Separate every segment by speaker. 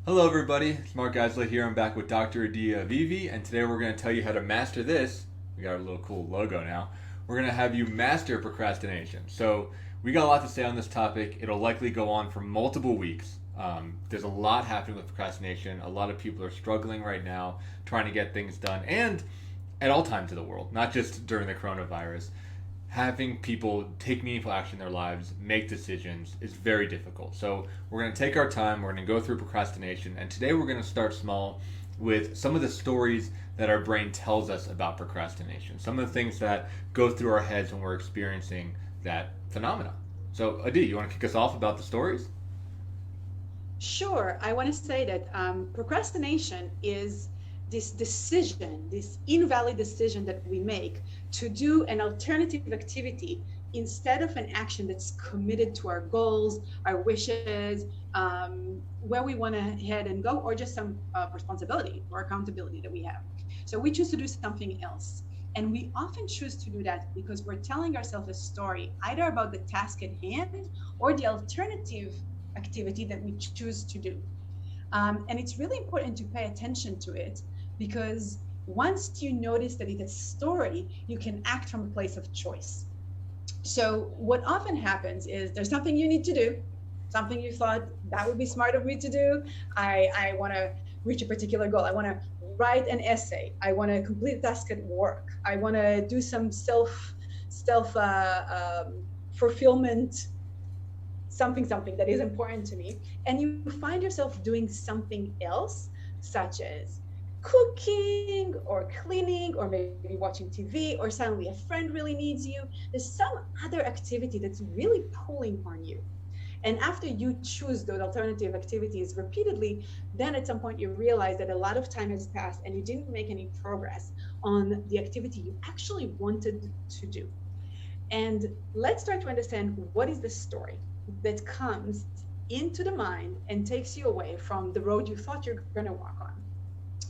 Speaker 1: Hello, everybody. It's Mark Geisler here. I'm back with Dr. Avivi, and today we're going to tell you how to master this. We got our little cool logo now. We're going to have you master procrastination. So, we got a lot to say on this topic. It'll likely go on for multiple weeks. There's a lot happening with procrastination. A lot of people are struggling right now trying to get things done, and at all times of the world, not just during the coronavirus. Having people take meaningful action in their lives, make decisions, is very difficult. So we're going to take our time, we're going to go through procrastination, and today we're going to start small with some of the stories that our brain tells us about procrastination, some of the things that go through our heads when we're experiencing that phenomena. So Adi, you want to kick us off about the stories?
Speaker 2: Sure. I want to say that procrastination is this decision, this invalid decision that we make to do an alternative activity instead of an action that's committed to our goals, our wishes, where we want to head and go, or just some responsibility or accountability that we have. So we choose to do something else. And we often choose to do that because we're telling ourselves a story, either about the task at hand or the alternative activity that we choose to do. And it's really important to pay attention to it because once you notice that it's a story, you can act from a place of choice. So, what often happens is there's something you need to do, something you thought that would be smart of me to do. I want to reach a particular goal. I want to write an essay. I want to complete a task at work. I want to do some self fulfillment, something that is important to me, and you find yourself doing something else, such as cooking or cleaning or maybe watching TV, or suddenly a friend really needs you. There's some other activity that's really pulling on you. And after you choose those alternative activities repeatedly, then at some point you realize that a lot of time has passed and you didn't make any progress on the activity you actually wanted to do. And let's try to understand what is the story that comes into the mind and takes you away from the road you thought you're going to walk on.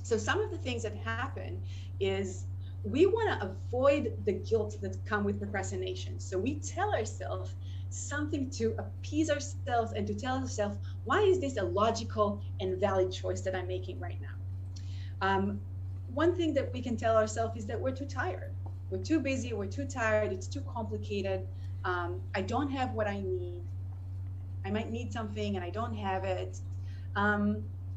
Speaker 2: So some of the things that happen is we want to avoid the guilt that come with procrastination. So we tell ourselves something to appease ourselves and to tell ourselves, why is this a logical and valid choice that I'm making right now? One thing that we can tell ourselves is that we're too tired. We're too busy, we're too tired, it's too complicated. I don't have what I need. I might need something and I don't have it.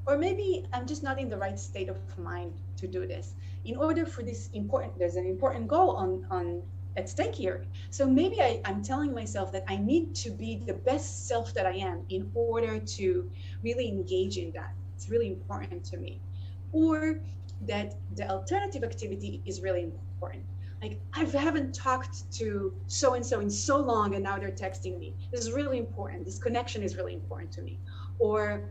Speaker 2: Or maybe I'm just not in the right state of mind to do this. In order for this important, there's an important goal on at stake here. So maybe I'm telling myself that I need to be the best self that I am in order to really engage in that. It's really important to me. Or that the alternative activity is really important. Like, I haven't talked to so and so in so long and now they're texting me. This is really important. This connection is really important to me. Or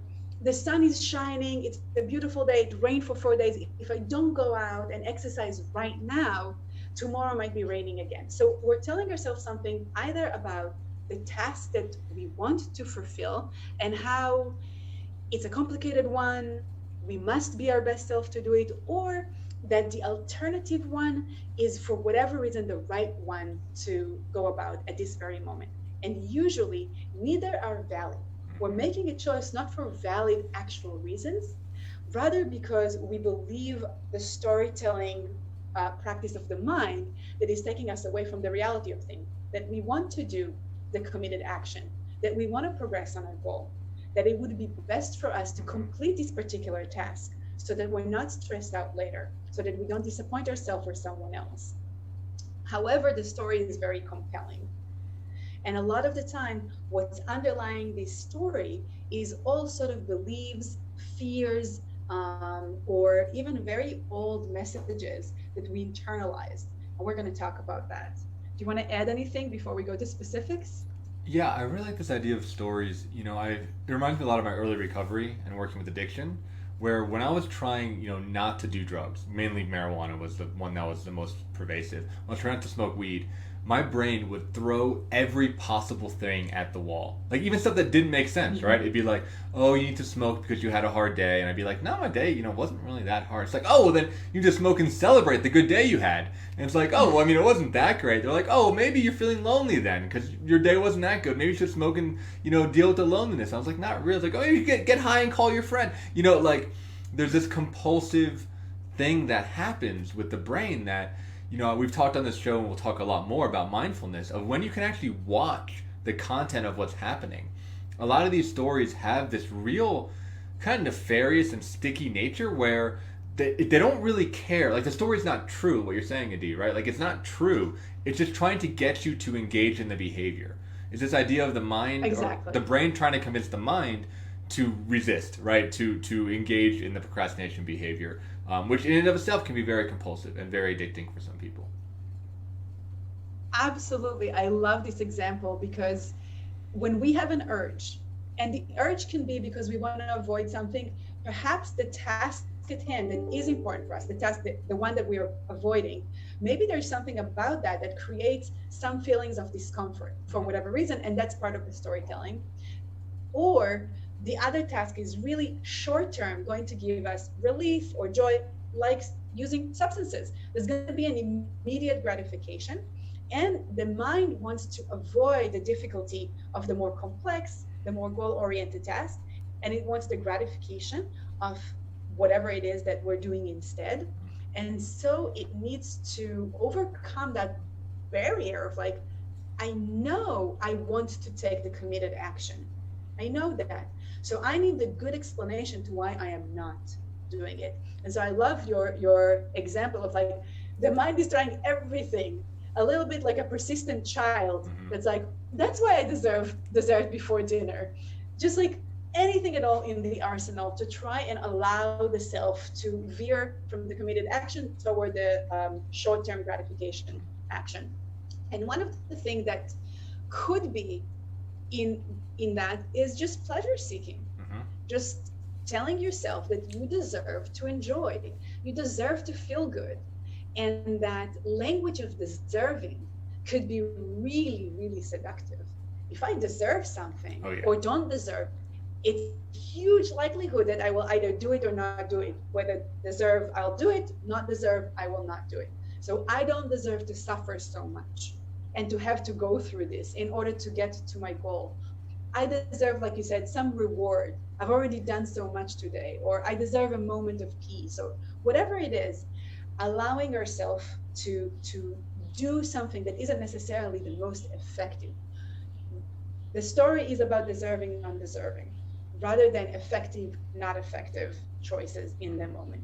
Speaker 2: the sun is shining, it's a beautiful day, it rained for 4 days. If I don't go out and exercise right now, tomorrow might be raining again. So we're telling ourselves something either about the task that we want to fulfill and how it's a complicated one, we must be our best self to do it, or that the alternative one is for whatever reason the right one to go about at this very moment. And usually neither are valid. We're making a choice not for valid actual reasons, rather because we believe the storytelling practice of the mind that is taking us away from the reality of things, that we want to do the committed action, that we want to progress on our goal, that it would be best for us to complete this particular task so that we're not stressed out later, so that we don't disappoint ourselves or someone else. However, the story is very compelling. And a lot of the time, what's underlying this story is all sort of beliefs, fears, or even very old messages that we internalized. And we're going to talk about that. Do you want to add anything before we go to specifics?
Speaker 1: Yeah, I really like this idea of stories. It reminds me a lot of my early recovery and working with addiction, where when I was trying, not to do drugs, mainly marijuana was the one that was the most pervasive. I was trying not to smoke weed. my brain would throw every possible thing at the wall. Like even stuff that didn't make sense, right? It'd be like, oh, you need to smoke because you had a hard day. And I'd be like, no, my day, wasn't really that hard. It's like, oh, well then you just smoke and celebrate the good day you had. And it's like, oh, well, it wasn't that great. They're like, oh, maybe you're feeling lonely then because your day wasn't that good. Maybe you should smoke and, deal with the loneliness. I was like, not really. It's like, oh, you get high and call your friend. Like there's this compulsive thing that happens with the brain that, we've talked on this show and we'll talk a lot more about mindfulness of when you can actually watch the content of what's happening. A lot of these stories have this real kind of nefarious and sticky nature where they don't really care. Like the story's not true, what you're saying, Adi, right? Like it's not true. It's just trying to get you to engage in the behavior. It's this idea of the mind,
Speaker 2: Exactly.
Speaker 1: or the brain trying to convince the mind to resist, right? To engage in the procrastination behavior, which in and of itself can be very compulsive and very addicting for some people.
Speaker 2: Absolutely. I love this example because when we have an urge, and the urge can be because we want to avoid something, perhaps the task at hand that is important for us, the task, the one that we are avoiding, maybe there's something about that creates some feelings of discomfort for whatever reason, and that's part of the storytelling. Or the other task is really short term, going to give us relief or joy, like using substances. There's going to be an immediate gratification, and the mind wants to avoid the difficulty of the more complex, the more goal oriented task, and it wants the gratification of whatever it is that we're doing instead. And so it needs to overcome that barrier of like, I know I want to take the committed action. I know that. So I need the good explanation to why I am not doing it. And so I love your example of like the mind is trying everything, a little bit like a persistent child that's like, that's why I deserve dessert before dinner. Just like anything at all in the arsenal to try and allow the self to veer from the committed action toward the short-term gratification action. And one of the things that could be in that is just pleasure seeking. Just telling yourself that you deserve to enjoy, you deserve to feel good, and that language of deserving could be really, really seductive. If I deserve something or don't deserve, it's huge likelihood that I will either do it or not do it. Whether deserve, I'll do it, not deserve, I will not do it. So I don't deserve to suffer so much and to have to go through this in order to get to my goal. I deserve, like you said, some reward. I've already done so much today, or I deserve a moment of peace, or whatever it is, allowing ourselves to do something that isn't necessarily the most effective. The story is about deserving, undeserving, rather than effective, not effective choices in the moment.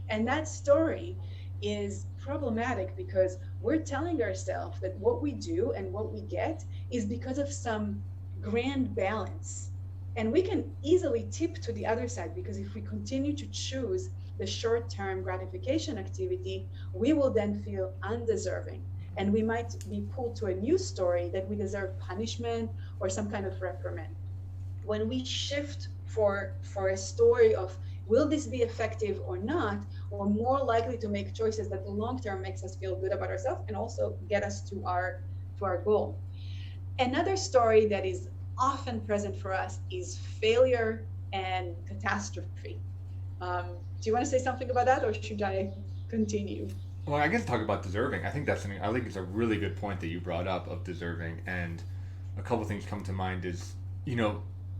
Speaker 2: And that story is problematic because we're telling ourselves that what we do and what we get is because of some grand balance. And we can easily tip to the other side because if we continue to choose the short-term gratification activity, we will then feel undeserving. And we might be pulled to a new story that we deserve punishment or some kind of reprimand. When we shift for a story of will this be effective or not, we're more likely to make choices that the long term makes us feel good about ourselves and also get us to our goal. Another story that is often present for us is failure and catastrophe. Do you want to say something about that, or should I continue?
Speaker 1: Well, I guess talk about deserving. I think that's something. I think it's a really good point that you brought up of deserving, and a couple things come to mind. Is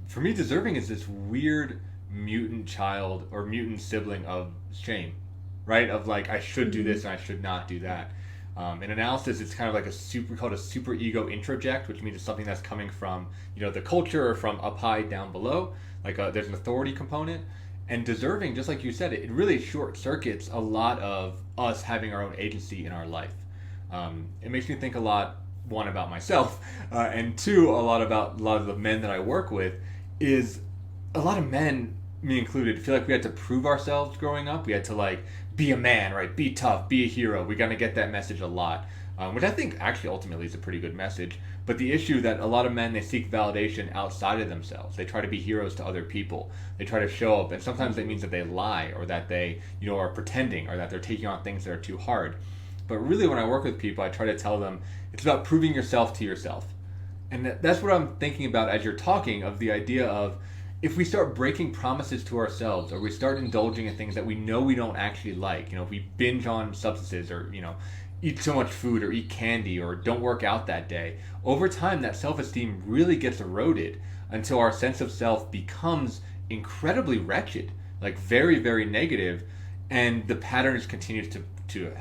Speaker 1: for me, deserving is this weird mutant child or mutant sibling of shame, right? Of like I should do this and I should not do that. In analysis, it's kind of like we call it a super ego introject, which means it's something that's coming from the culture or from up high down below. Like there's an authority component, and deserving, just like you said, it really short circuits a lot of us having our own agency in our life. It makes me think a lot, one, about myself, and two, a lot about a lot of the men that I work with. Is a lot of men, me included, feel like we had to prove ourselves growing up. We had to like be a man, right? Be tough, be a hero. We're gonna get that message a lot, which I think actually ultimately is a pretty good message. But the issue that a lot of men, they seek validation outside of themselves. They try to be heroes to other people. They try to show up, and sometimes that means that they lie, or that they are pretending, or that they're taking on things that are too hard. But really, when I work with people, I try to tell them it's about proving yourself to yourself. And that's what I'm thinking about as you're talking, of the idea of if we start breaking promises to ourselves, or we start indulging in things that we know we don't actually like, if we binge on substances, or eat so much food, or eat candy, or don't work out that day, over time that self-esteem really gets eroded until our sense of self becomes incredibly wretched, like very, very negative, and the pattern just continues to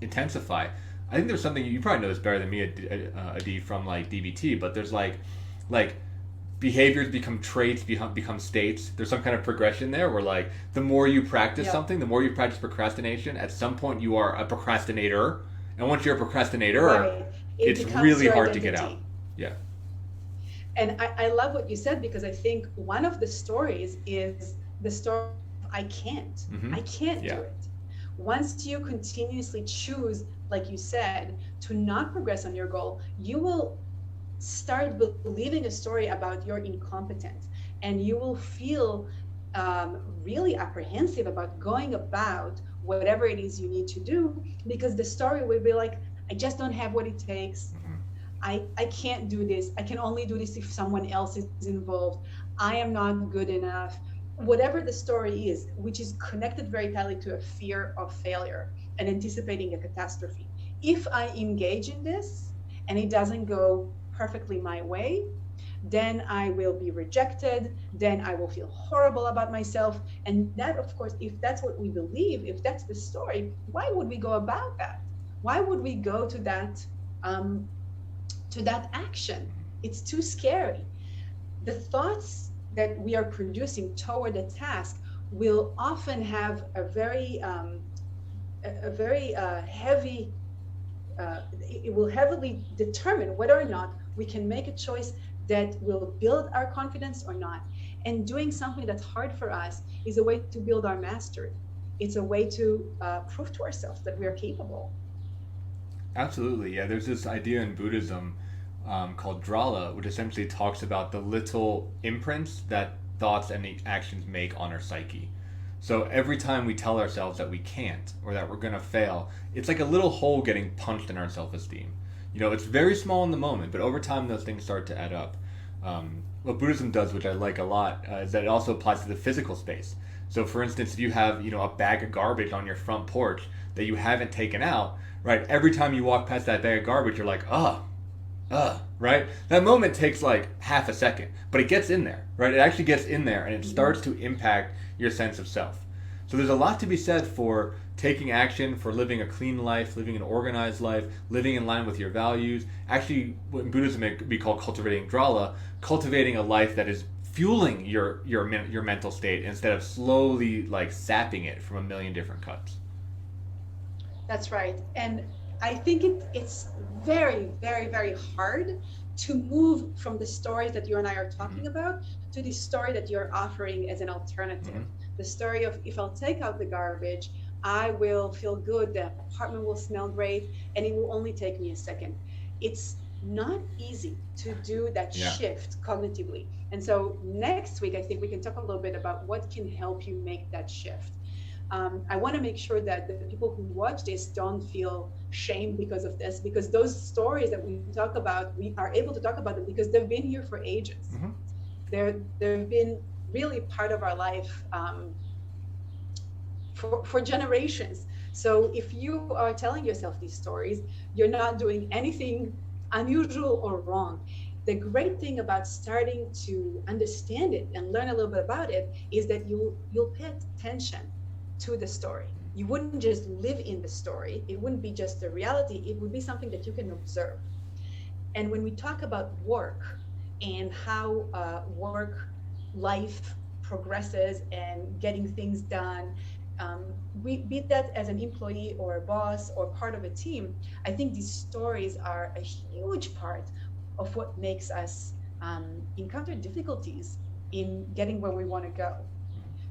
Speaker 1: intensify. I think there's something you probably know this better than me, Adi, from like DBT, but there's like behaviors become traits, become states. There's some kind of progression there where like the more you practice something, the more you practice procrastination, at some point you are a procrastinator, and once you're a procrastinator,
Speaker 2: right.
Speaker 1: It's really hard to get out. Yeah.
Speaker 2: And I love what you said, because I think one of the stories is the story of I can't.
Speaker 1: Mm-hmm.
Speaker 2: I can't do it. Once you continuously choose, like you said, to not progress on your goal, you will start believing a story about your incompetence, and you will feel really apprehensive about going about whatever it is you need to do, because the story will be like, I just don't have what it takes. I can't do this. I can only do this if someone else is involved. I am not good enough. Whatever the story is, which is connected very tightly to a fear of failure and anticipating a catastrophe. If I engage in this and it doesn't go perfectly my way, then I will be rejected, then I will feel horrible about myself. And that, of course, if that's what we believe, if that's the story, why would we go about that? Why would we go to that action? It's too scary. The thoughts that we are producing toward a task will often have a very heavy, it will heavily determine whether or not we can make a choice that will build our confidence or not. And doing something that's hard for us is a way to build our mastery. It's a way to prove to ourselves that we are capable.
Speaker 1: Absolutely, yeah. There's this idea in Buddhism called drala, which essentially talks about the little imprints that thoughts and actions make on our psyche. So every time we tell ourselves that we can't, or that we're going to fail, it's like a little hole getting punched in our self-esteem. It's very small in the moment, but over time those things start to add up. What Buddhism does, which I like a lot, is that it also applies to the physical space. So for instance, if you have a bag of garbage on your front porch that you haven't taken out, right? Every time you walk past that bag of garbage, you're like, right? That moment takes like half a second, but it gets in there, right? It actually gets in there, and it starts to impact your sense of self. So there's a lot to be said for taking action, for living a clean life, living an organized life, living in line with your values. Actually, what in Buddhism it could be called cultivating drala, cultivating a life that is fueling your mental state instead of slowly like sapping it from a million different cuts.
Speaker 2: That's right. And I think it's very, very, very hard to move from the stories that you and I are talking about to the story that you're offering as an alternative. The story of, if I'll take out the garbage, I will feel good, the apartment will smell great, and it will only take me a second. It's not easy to do that shift cognitively. And so next week, I think we can talk a little bit about what can help you make that shift. I want to make sure that the people who watch this don't feel shame because of this, because those stories that we talk about, we are able to talk about them because they've been here for ages. They've been really part of our life for generations. So if you are telling yourself these stories, you're not doing anything unusual or wrong. The great thing about starting to understand it and learn a little bit about it is that you'll pay attention to the story. You wouldn't just live in the story. It wouldn't be just a reality. It would be something that you can observe. And when we talk about work and how work life progresses and getting things done, be that as an employee or a boss or part of a team, I think these stories are a huge part of what makes us encounter difficulties in getting where we want to go.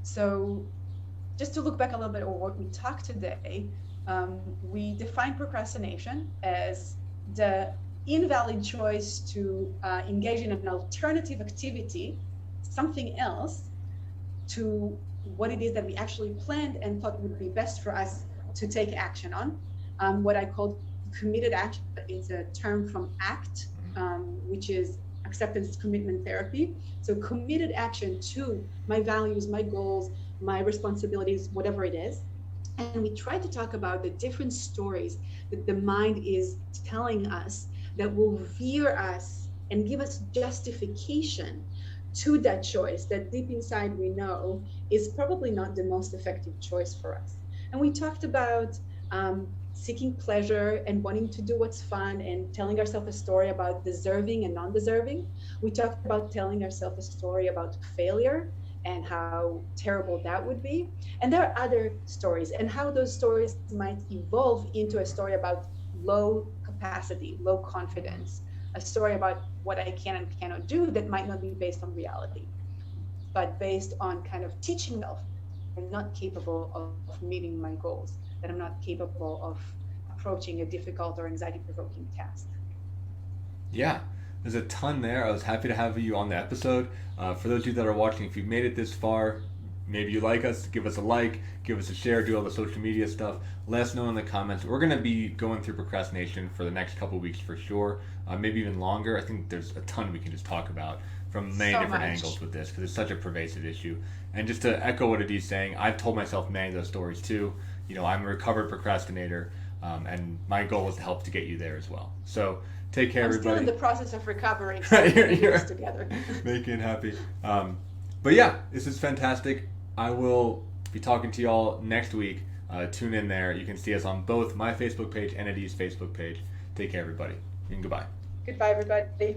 Speaker 2: So just to look back a little bit on what we talked today, we define procrastination as the invalid choice to engage in an alternative activity, something else, to what it is that we actually planned and thought would be best for us to take action on. What I call committed action is a term from ACT, which is acceptance commitment therapy. So committed action to my values, my goals, my responsibilities, whatever it is. And we try to talk about the different stories that the mind is telling us that will veer us and give us justification to that choice that deep inside we know is probably not the most effective choice for us. And we talked about seeking pleasure and wanting to do what's fun and telling ourselves a story about deserving and non-deserving. We talked about telling ourselves a story about failure and how terrible that would be. And there are other stories and how those stories might evolve into a story about low capacity, low confidence, a story about what I can and cannot do that might not be based on reality, but based on kind of teaching myself I'm not capable of meeting my goals, that I'm not capable of approaching a difficult or anxiety-provoking task.
Speaker 1: Yeah, there's a ton there. I was happy to have you on the episode. For those of you that are watching, if you've made it this far, maybe you like us, give us a like, give us a share, do all the social media stuff. Let us know in the comments. We're going to be going through procrastination for the next couple weeks for sure, maybe even longer. I think there's a ton we can just talk about from many different angles with this because it's such a pervasive issue. And just to echo what Adi's saying, I've told myself many of those stories too. You know, I'm a recovered procrastinator, and my goal is to help to get you there as well. So take care, everybody.
Speaker 2: I'm still in the process of recovering. So you're together.
Speaker 1: Making it happy. But yeah, this is fantastic. I will be talking to you all next week. Tune in there. You can see us on both my Facebook page and Adi's Facebook page. Take care, everybody. And goodbye.
Speaker 2: Goodbye, everybody.